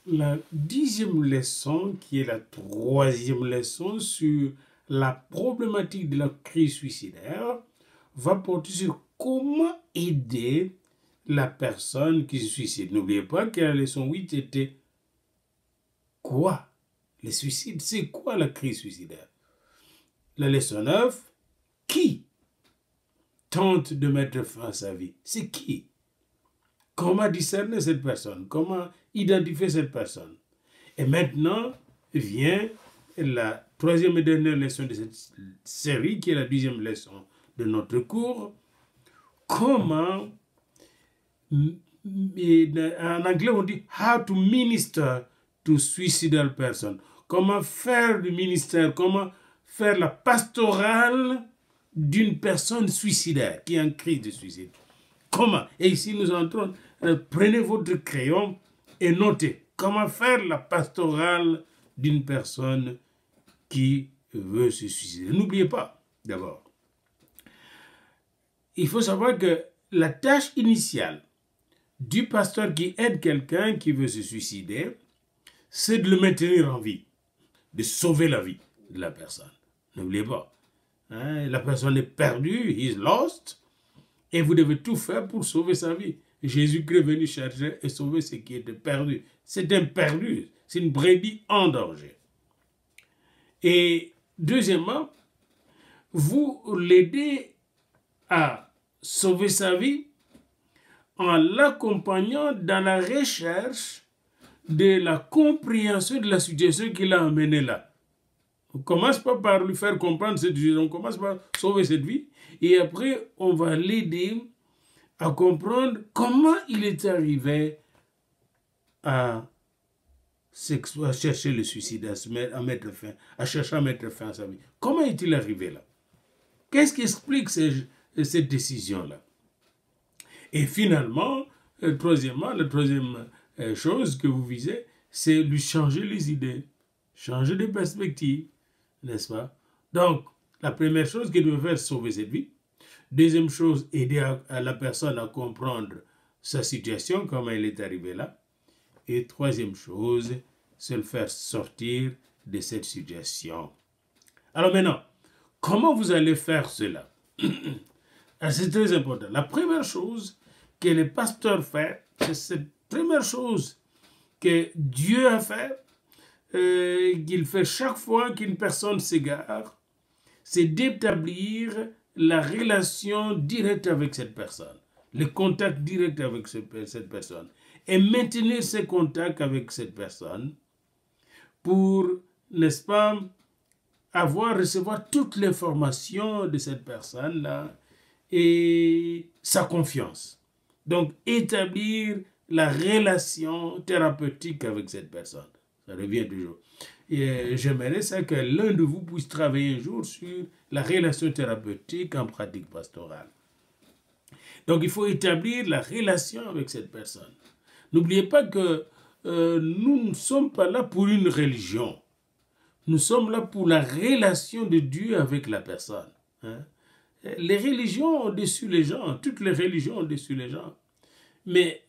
la 10e leçon, qui est la 3e leçon sur la problématique de la crise suicidaire, va porter sur comment aider la personne qui se suicide. N'oubliez pas que la leçon 8 était quoi? Le suicide, c'est quoi la crise suicidaire? La leçon 9, qui tente de mettre fin à sa vie? C'est qui? Comment discerner cette personne? Comment identifier cette personne? Et maintenant vient la 3e et dernière leçon de cette série, qui est la 10e leçon de notre cours. Comment, en anglais on dit how to minister to suicidal person. Comment faire du ministère, comment faire la pastorale d'une personne suicidaire qui est en crise de suicide. Comment? Et ici nous entrons, prenez votre crayon et notez comment faire la pastorale d'une personne qui veut se suicider. N'oubliez pas, d'abord, il faut savoir que la tâche initiale du pasteur qui aide quelqu'un qui veut se suicider, c'est de le maintenir en vie, de sauver la vie de la personne. N'oubliez pas, hein, la personne est perdue, he is lost, et vous devez tout faire pour sauver sa vie. Jésus-Christ est venu chercher et sauver ce qui était perdu. C'est un perdu, c'est une brebis en danger. Et deuxièmement, vous l'aidez à sauver sa vie en l'accompagnant dans la recherche de la compréhension de la situation qui l'a amené là. On commence pas par lui faire comprendre cette vie, on commence par sauver cette vie, et après on va l'aider à comprendre comment il est arrivé à chercher le suicide, à mettre fin, à chercher à mettre fin à sa vie. Comment est-il arrivé là? Qu'est-ce qui explique cette décision-là? Et finalement, troisièmement, la troisième chose que vous visez, c'est lui changer les idées, changer de perspective, n'est-ce pas? Donc, la première chose qu'il doit faire, c'est sauver cette vie. Deuxième chose, aider à la personne à comprendre sa situation, comment elle est arrivée là. Et troisième chose, c'est le faire sortir de cette situation. Alors maintenant, comment vous allez faire cela? C'est très important. La première chose que le pasteur fait, c'est cette première chose que Dieu a fait, qu'il fait chaque fois qu'une personne s'égare, c'est d'établir la relation directe avec cette personne, le contact direct avec cette personne, et maintenir ces contacts avec cette personne pour, n'est-ce pas, recevoir toute l'information de cette personne-là et sa confiance. Donc, établir la relation thérapeutique avec cette personne. Ça revient toujours. Et j'aimerais ça que l'un de vous puisse travailler un jour sur la relation thérapeutique en pratique pastorale. Donc, il faut établir la relation avec cette personne. N'oubliez pas que nous ne sommes pas là pour une religion. Nous sommes là pour la relation de Dieu avec la personne. Hein? Les religions ont déçu les gens. Toutes les religions ont déçu les gens. Mais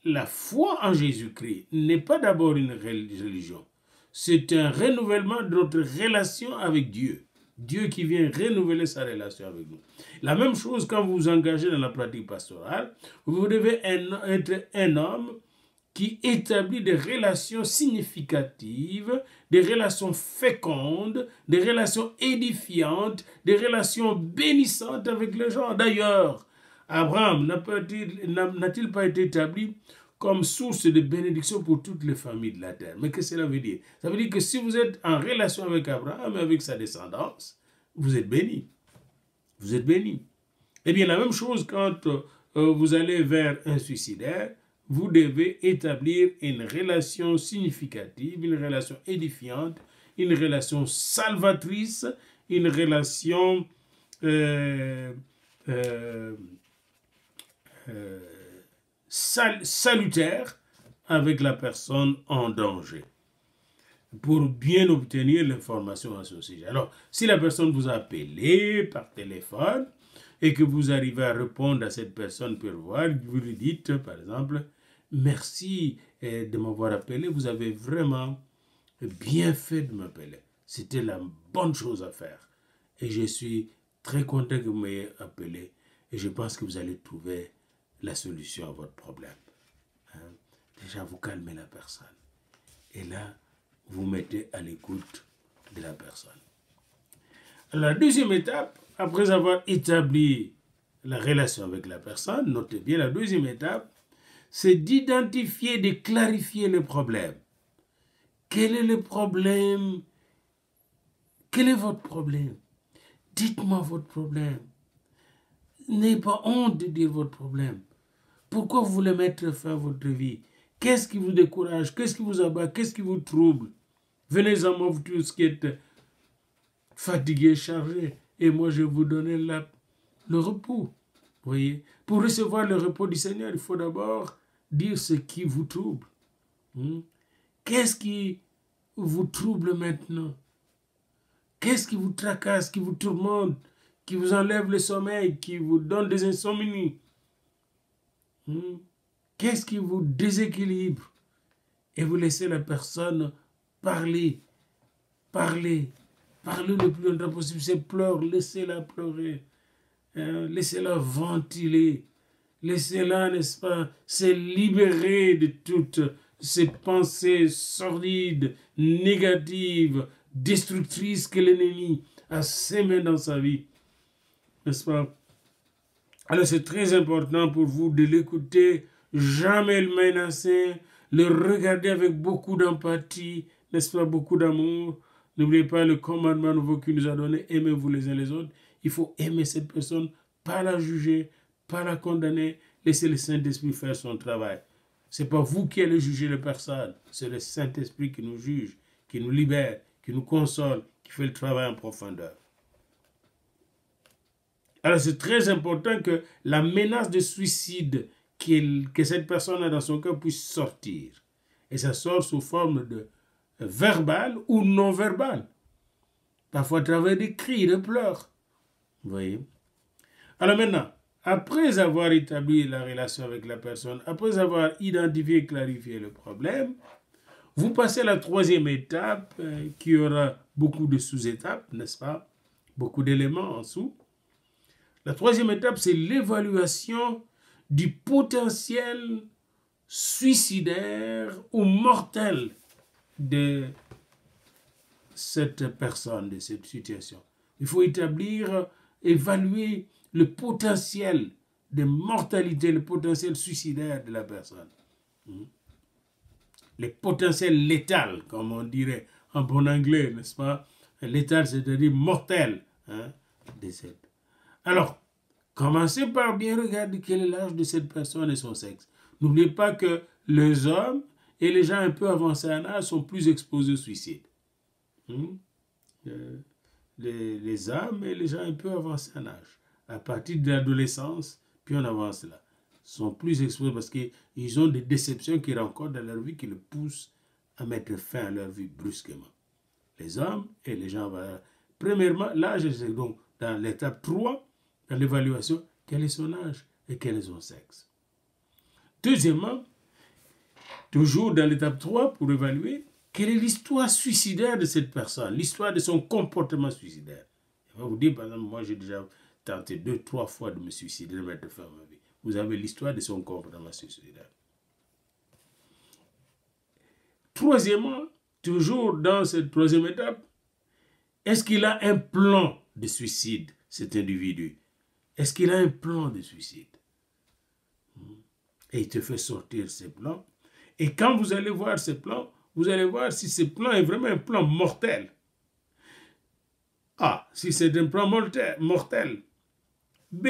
la foi en Jésus-Christ n'est pas d'abord une religion. C'est un renouvellement de notre relation avec Dieu. Dieu qui vient renouveler sa relation avec nous. La même chose quand vous vous engagez dans la pratique pastorale, vous devez être un homme qui établit des relations significatives, des relations fécondes, des relations édifiantes, des relations bénissantes avec les gens. D'ailleurs, Abraham n'a-t-il pas été établi comme source de bénédiction pour toutes les familles de la terre? Mais qu'est-ce que cela veut dire? Ça veut dire que si vous êtes en relation avec Abraham et avec sa descendance, vous êtes béni. Vous êtes béni. Eh bien, la même chose quand vous allez vers un suicidaire, vous devez établir une relation significative, une relation édifiante, une relation salvatrice, une relation salutaire avec la personne en danger pour bien obtenir l'information à ce sujet. Alors, si la personne vous a appelé par téléphone et que vous arrivez à répondre à cette personne pour voir, vous lui dites, par exemple, « Merci et de m'avoir appelé. Vous avez vraiment bien fait de m'appeler. C'était la bonne chose à faire. Et je suis très content que vous m'ayez appelé. Et je pense que vous allez trouver la solution à votre problème. Hein? Déjà, vous calmez la personne. Et là, vous mettez à l'écoute de la personne. La deuxième étape, après avoir établi la relation avec la personne, notez bien la deuxième étape, c'est d'identifier, de clarifier le problème. Quel est le problème? Quel est votre problème? Dites-moi votre problème. N'ayez pas honte de dire votre problème. Pourquoi vous voulez mettre fin à votre vie? Qu'est-ce qui vous décourage? Qu'est-ce qui vous abat? Qu'est-ce qui vous trouble? Venez à moi, vous tous qui êtes fatigués, chargés, et moi je vais vous donner le repos. Voyez? Pour recevoir le repos du Seigneur, il faut d'abord dire ce qui vous trouble. Qu'est-ce qui vous trouble maintenant? Qu'est-ce qui vous tracasse, qui vous tourmente, qui vous enlève le sommeil, qui vous donne des insomnies? Qu'est-ce qui vous déséquilibre? Et vous laissez la personne parler le plus longtemps possible. C'est pleure, laissez-la pleurer, laissez-la ventiler, laissez-la, n'est-ce pas, se libérer de toutes ces pensées sordides, négatives, destructrices que l'ennemi a sémées dans sa vie, n'est-ce pas? Alors c'est très important pour vous de l'écouter, jamais le menacer, le regarder avec beaucoup d'empathie, n'est-ce pas, beaucoup d'amour. N'oubliez pas le commandement nouveau qu'il nous a donné, aimez-vous les uns les autres. Il faut aimer cette personne, pas la juger, pas la condamner, laissez le Saint-Esprit faire son travail. Ce n'est pas vous qui allez juger les personnes, c'est le Saint-Esprit qui nous juge, qui nous libère, qui nous console, qui fait le travail en profondeur. Alors c'est très important que la menace de suicide que cette personne a dans son cœur puisse sortir. Et ça sort sous forme de verbal ou non verbal. Parfois à travers des cris, des pleurs. Vous voyez? Alors maintenant, après avoir établi la relation avec la personne, après avoir identifié et clarifié le problème, vous passez à la troisième étape qui aura beaucoup de sous-étapes, n'est-ce pas? Beaucoup d'éléments en dessous. La troisième étape, c'est l'évaluation du potentiel suicidaire ou mortel de cette personne, de cette situation. Il faut évaluer le potentiel de mortalité, le potentiel suicidaire de la personne. Le potentiel létal, comme on dirait en bon anglais, n'est-ce pas? Létal, c'est-à-dire mortel. Alors, commencez par bien regarder quel est l'âge de cette personne et son sexe. N'oubliez pas que les hommes et les gens un peu avancés en âge sont plus exposés au suicide. Les hommes et les gens un peu avancés en âge, à partir de l'adolescence, puis on avance là, sont plus exposés parce qu'ils ont des déceptions qu'ils rencontrent dans leur vie qui les poussent à mettre fin à leur vie brusquement. Les hommes et les gens, premièrement, l'âge, c'est donc dans l'étape 3, dans l'évaluation, quel est son âge et quel est son sexe. Deuxièmement, toujours dans l'étape 3, pour évaluer, quelle est l'histoire suicidaire de cette personne, l'histoire de son comportement suicidaire. Je vais vous dire, par exemple, moi j'ai déjà tenté 2-3 fois de me suicider, de mettre fin à ma vie. Vous avez l'histoire de son comportement suicidaire. Troisièmement, toujours dans cette troisième étape, est-ce qu'il a un plan de suicide, cet individu? Est-ce qu'il a un plan de suicide? Et il te fait sortir ses plans. Et quand vous allez voir ces plans, vous allez voir si ce plan est vraiment un plan mortel. A. Si c'est un plan mortel. B.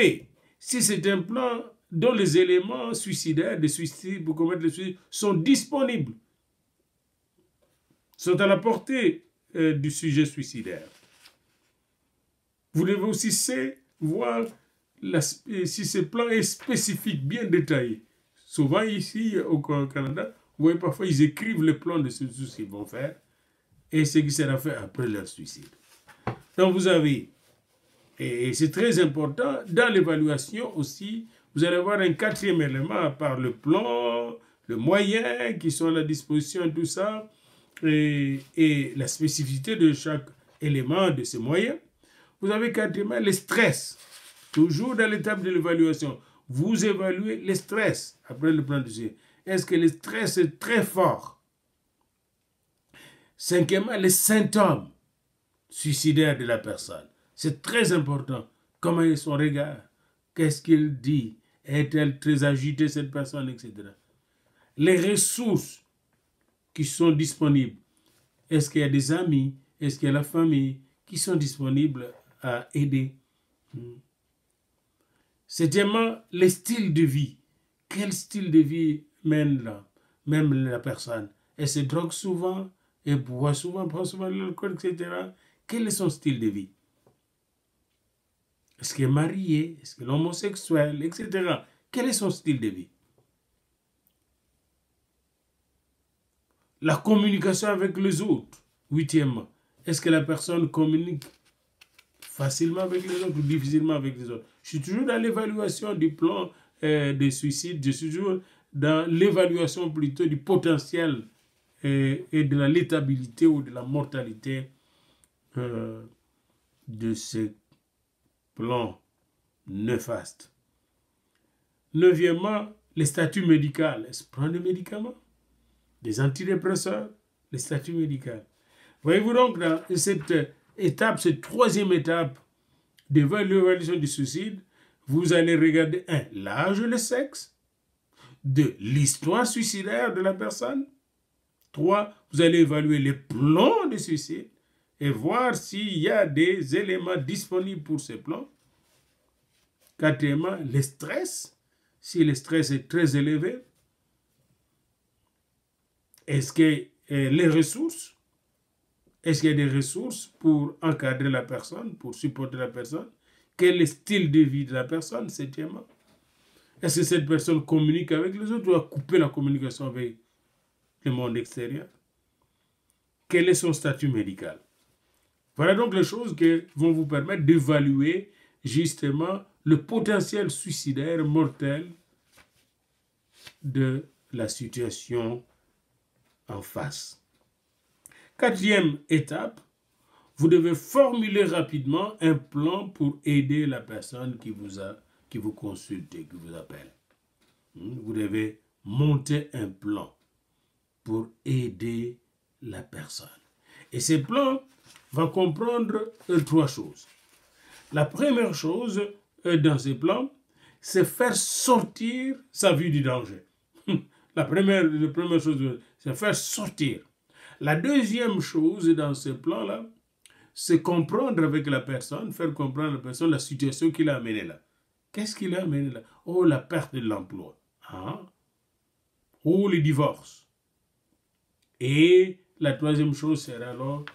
Si c'est un plan dont les éléments suicidaires, de suicide, pour commettre le suicide, sont disponibles, sont à la portée du sujet suicidaire. Vous devez aussi voir si ce plan est spécifique, bien détaillé. Souvent ici au Canada, vous voyez parfois ils écrivent le plan de ce qu'ils vont faire et ce qui sera fait après leur suicide. Donc vous avez, et c'est très important, dans l'évaluation aussi, vous allez avoir un quatrième élément à part le plan, le moyen qui sont à la disposition, tout ça, et la spécificité de chaque élément de ces moyens. Vous avez quatrièmement les stress. Toujours dans l'étape de l'évaluation, vous évaluez les stress après le plan de suivi. Est-ce que le stress est très fort? Cinquièmement, les symptômes suicidaires de la personne. C'est très important. Comment est son regard? Qu'est-ce qu'il dit? Est-elle très agitée, cette personne, etc. Les ressources qui sont disponibles. Est-ce qu'il y a des amis? Est-ce qu'il y a la famille qui sont disponibles à aider? Septièmement, les styles de vie. Quel style de vie mène même la personne? Elle se drogue souvent, elle boit souvent, prend souvent l'alcool, etc. Quel est son style de vie? Est-ce qu'elle est mariée? Est-ce qu'elle est homosexuelle, etc. Quel est son style de vie? La communication avec les autres. Huitièmement, est-ce que la personne communique facilement avec les autres ou difficilement avec les autres? Je suis toujours dans l'évaluation du plan de suicide, je suis toujours dans l'évaluation plutôt du potentiel et de la létabilité ou de la mortalité de ces plans néfastes. Neuvièmement, les statuts médicaux. Est-ce prendre des médicaments? Des antidépresseurs, les statuts médicaux. Voyez-vous donc dans cette étape, cette troisième étape de l'évaluation du suicide, vous allez regarder 1. L'âge et le sexe. 2. L'histoire suicidaire de la personne. 3. Vous allez évaluer les plans de suicide et voir s'il y a des éléments disponibles pour ces plans. 4. Le stress. Si le stress est très élevé. Est-ce que les ressources? Est-ce qu'il y a des ressources pour encadrer la personne, pour supporter la personne? Quel est le style de vie de la personne? 7. Est-ce que cette personne communique avec les autres ou a coupé la communication avec le monde extérieur? Quel est son statut médical? Voilà donc les choses qui vont vous permettre d'évaluer justement le potentiel suicidaire mortel de la situation en face. 4e étape, vous devez formuler rapidement un plan pour aider la personne qui vous consulte et qui vous appelle. Vous devez monter un plan pour aider la personne. Et ce plan va comprendre 3 choses. La première chose dans ce plan, c'est faire sortir sa vie du danger. La première chose, c'est faire sortir. La deuxième chose dans ce plan-là, c'est comprendre avec la personne, faire comprendre à la personne la situation qui l'a amené là. Qu'est-ce qui l'a amené là? Oh, la perte de l'emploi. Oh, le divorce. Et la troisième chose sera alors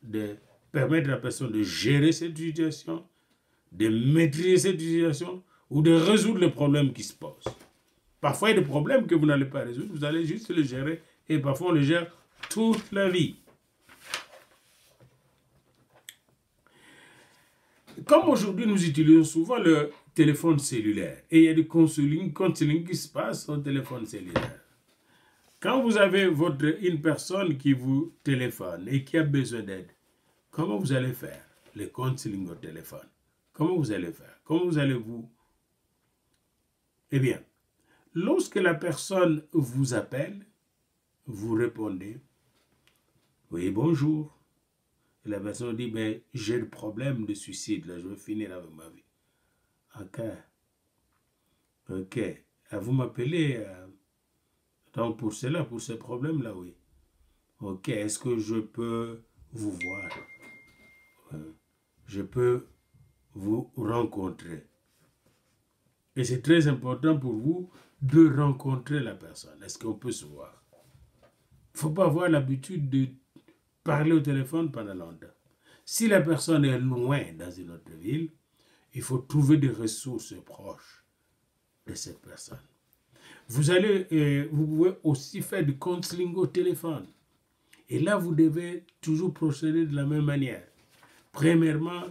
de permettre à la personne de gérer cette situation, de maîtriser cette situation ou de résoudre les problèmes qui se posent. Parfois, il y a des problèmes que vous n'allez pas résoudre, vous allez juste les gérer et parfois on les gère toute la vie. Comme aujourd'hui, nous utilisons souvent le téléphone cellulaire et il y a du counseling qui se passe au téléphone cellulaire. Quand vous avez une personne qui vous téléphone et qui a besoin d'aide, comment vous allez faire le counseling au téléphone? Comment vous allez faire? Comment vous allez vous... Eh bien, lorsque la personne vous appelle, vous répondez, oui, bonjour. Et la personne dit, ben, j'ai le problème de suicide, là, je veux finir avec ma vie. Ok. Vous m'appelez donc pour cela, pour ce problème-là, oui. Ok, est-ce que je peux vous voir? Je peux vous rencontrer. Et c'est très important pour vous de rencontrer la personne. Est-ce qu'on peut se voir? Il ne faut pas avoir l'habitude de parler au téléphone pendant longtemps. Si la personne est loin dans une autre ville, il faut trouver des ressources proches de cette personne. Vous pouvez aussi faire du counseling au téléphone. Et là, vous devez toujours procéder de la même manière. Premièrement,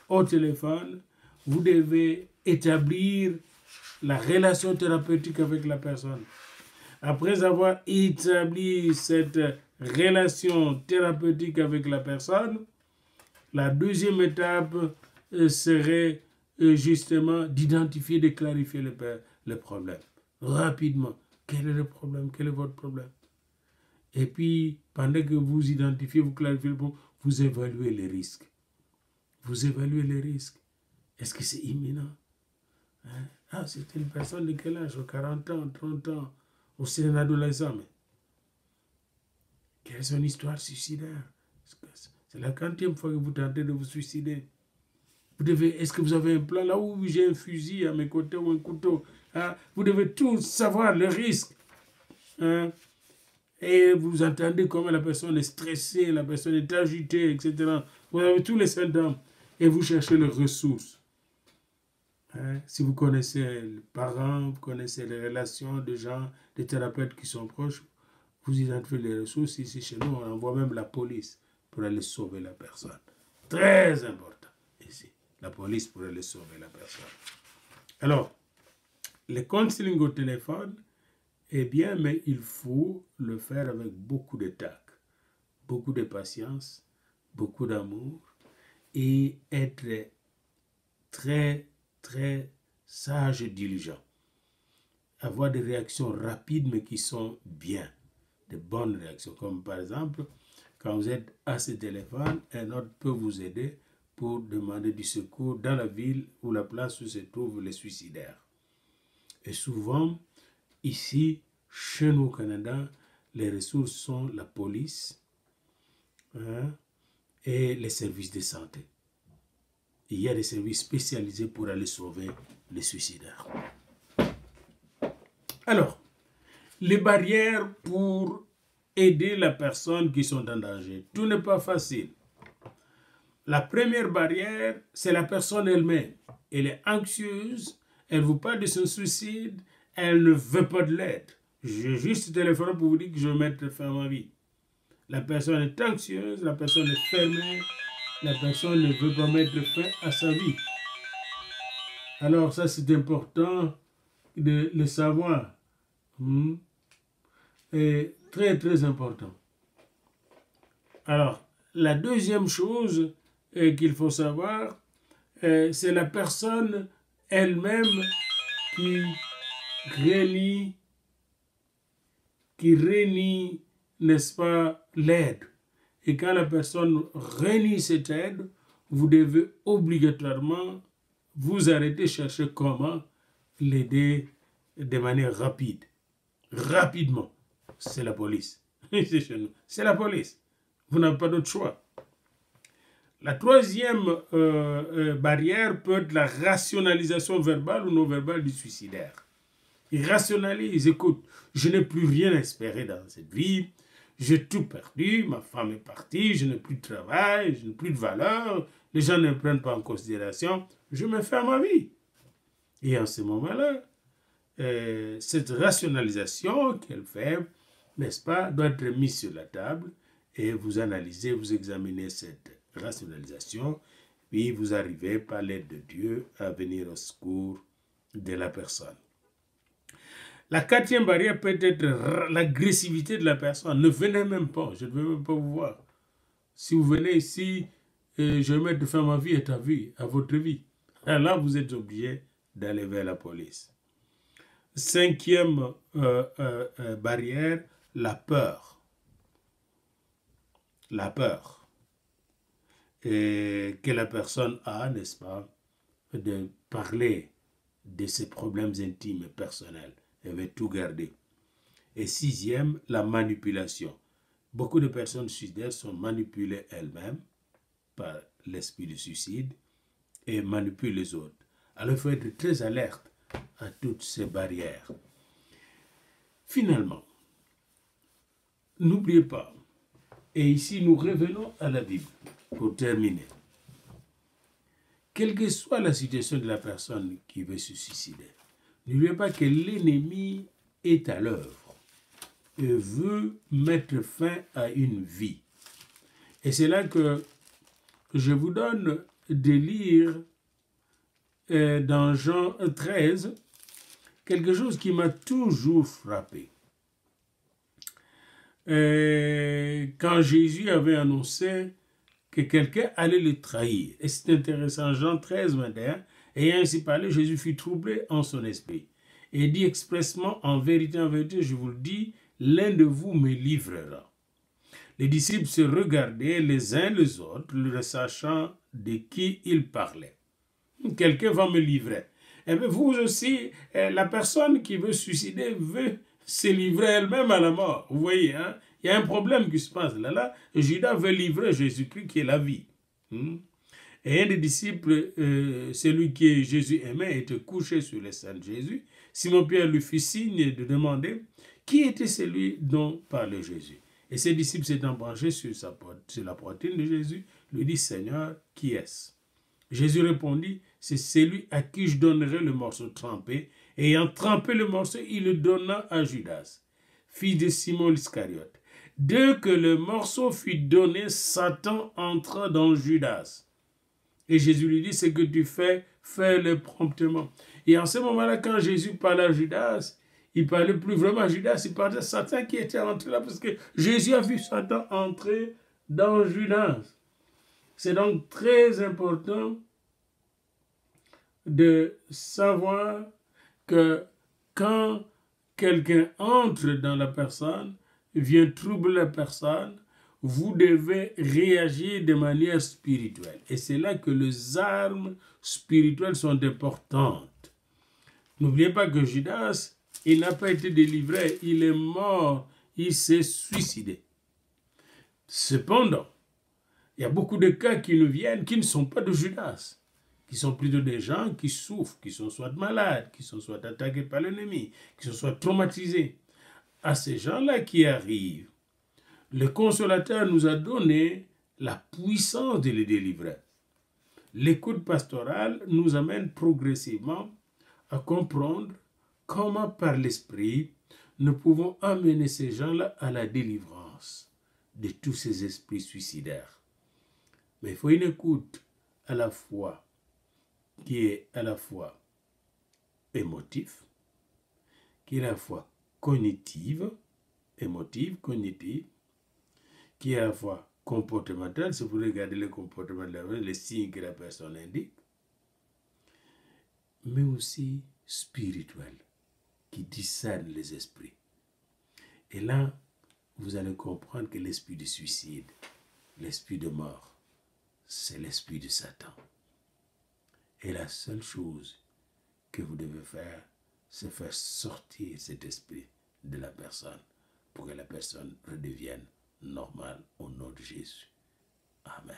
au téléphone, vous devez établir la relation thérapeutique avec la personne. Après avoir établi cette relation thérapeutique avec la personne, la deuxième étape serait justement d'identifier, de clarifier le problème. Rapidement, quel est le problème? Quel est votre problème? Et puis, pendant que vous identifiez, vous clarifiez le problème, vous évaluez les risques. Vous évaluez les risques. Est-ce que c'est imminent? Hein? Ah, c'est une personne de quel âge? 40 ans, 30 ans, ou c'est un adolescent. Mais quelle est son histoire suicidaire? C'est la 40e fois que vous tentez de vous suicider. Est-ce que vous avez un plan? Là où j'ai un fusil à mes côtés ou un couteau, hein? Vous devez tout savoir, le risque. Hein? Et vous entendez comment la personne est stressée, la personne est agitée, etc. Vous avez tous les symptômes et vous cherchez les ressources. Hein? Si vous connaissez les parents, vous connaissez les relations de gens, des thérapeutes qui sont proches, vous identifiez les ressources. Ici, chez nous, on envoie même la police pour aller sauver la personne. Très important, ici. La police pour aller sauver la personne. Alors, le counseling au téléphone est bien, mais il faut le faire avec beaucoup de tact, beaucoup de patience, beaucoup d'amour et être très, très sage et diligent. Avoir des réactions rapides, mais qui sont bien, de bonnes réactions. Comme par exemple, quand vous êtes à ce téléphone, un autre peut vous aider pour demander du secours dans la ville ou la place où se trouvent les suicidaires. Et souvent, ici, chez nous au Canada, les ressources sont la police, hein, et les services de santé. Il y a des services spécialisés pour aller sauver les suicidaires. Alors, les barrières pour aider la personne qui sont en danger. Tout n'est pas facile. La première barrière, c'est la personne elle-même. Elle est anxieuse, elle vous parle de son suicide, elle ne veut pas de l'aide. J'ai juste téléphoné pour vous dire que je vais mettre fin à ma vie. La personne est anxieuse, la personne est fermée, la personne ne veut pas mettre fin à sa vie. Alors ça, c'est important de le savoir. Et très, très important. Alors, la deuxième chose qu'il faut savoir, c'est la personne elle-même qui renie, n'est-ce pas, l'aide. Et quand la personne renie cette aide, vous devez obligatoirement vous arrêter, chercher comment l'aider de manière rapide. Rapidement. C'est la police. C'est chez nous. C'est la police. Vous n'avez pas d'autre choix. La troisième barrière peut être la rationalisation verbale ou non verbale du suicidaire. Il rationalise, écoute, je n'ai plus rien à espérer dans cette vie, j'ai tout perdu, ma femme est partie, je n'ai plus de travail, je n'ai plus de valeur, les gens ne me prennent pas en considération, je me fais à ma vie. Et en ce moment-là, cette rationalisation qu'elle fait, n'est-ce pas, doit être mise sur la table et vous analysez, vous examinez cette rationalisation, puis vous arrivez par l'aide de Dieu à venir au secours de la personne. La quatrième barrière peut être l'agressivité de la personne. Ne venez même pas, je ne veux même pas vous voir. Si vous venez ici, je vais mettre fin à ma vie et ta vie, à votre vie. Alors là, vous êtes obligé d'aller vers la police. Cinquième barrière, la peur. La peur que la personne a, n'est-ce pas, de parler de ses problèmes intimes et personnels. Elle veut tout garder. Et sixième, la manipulation. Beaucoup de personnes suicidaires sont manipulées elles-mêmes par l'esprit du suicide et manipulent les autres. Alors il faut être très alerte à toutes ces barrières. Finalement, n'oubliez pas, et ici nous revenons à la Bible pour terminer. Quelle que soit la situation de la personne qui veut se suicider, n'oubliez pas que l'ennemi est à l'œuvre et veut mettre fin à une vie. Et c'est là que je vous donne de lire dans Jean 13 quelque chose qui m'a toujours frappé. quand Jésus avait annoncé que quelqu'un allait le trahir. Et c'est intéressant, Jean 13, 21, ayant ainsi parlé, Jésus fut troublé en son esprit et dit expressement, en vérité, je vous le dis, l'un de vous me livrera. Les disciples se regardaient les uns les autres, ne sachant de qui ils parlaient. Quelqu'un va me livrer. Et bien vous aussi, la personne qui veut se suicider veut se livrer elle-même à la mort. Vous voyez, hein? Il y a un problème qui se passe là. Judas veut livrer Jésus-Christ qui est la vie. Et un des disciples, celui que Jésus aimait, était couché sur les seins de Jésus. Simon-Pierre lui fit signe de demander qui était celui dont parlait Jésus. Et ses disciples s'étant branchés sur la poitrine de Jésus, lui dit, Seigneur, qui est-ce? Jésus répondit, c'est celui à qui je donnerai le morceau trempé. Et ayant trempé le morceau, il le donna à Judas, fils de Simon l'Iscariote. Dès que le morceau fut donné, Satan entra dans Judas. Et Jésus lui dit, ce que tu fais, fais-le promptement. Et en ce moment-là, quand Jésus parlait à Judas, il ne parlait plus vraiment à Judas, il parlait à Satan qui était entré là, parce que Jésus a vu Satan entrer dans Judas. C'est donc très important de savoir que quand quelqu'un entre dans la personne, vient troubler la personne, vous devez réagir de manière spirituelle. Et c'est là que les armes spirituelles sont importantes. N'oubliez pas que Judas, il n'a pas été délivré, il est mort, il s'est suicidé. Cependant, il y a beaucoup de cas qui nous viennent qui ne sont pas de Judas, qui sont plutôt des gens qui souffrent, qui sont soit malades, qui sont soit attaqués par l'ennemi, qui sont soit traumatisés. À ces gens-là qui arrivent, le consolateur nous a donné la puissance de les délivrer. L'écoute pastorale nous amène progressivement à comprendre comment par l'esprit nous pouvons amener ces gens-là à la délivrance de tous ces esprits suicidaires. Mais il faut une écoute à la fois qui est à la fois émotive, qui est à la fois cognitive, qui est à la fois comportementale, si vous regardez le comportement de la personne, les signes que la personne indique, mais aussi spirituel, qui discerne les esprits. Et là, vous allez comprendre que l'esprit de suicide, l'esprit de mort, c'est l'esprit de Satan. Et la seule chose que vous devez faire, c'est faire sortir cet esprit de la personne pour que la personne redevienne normale au nom de Jésus. Amen.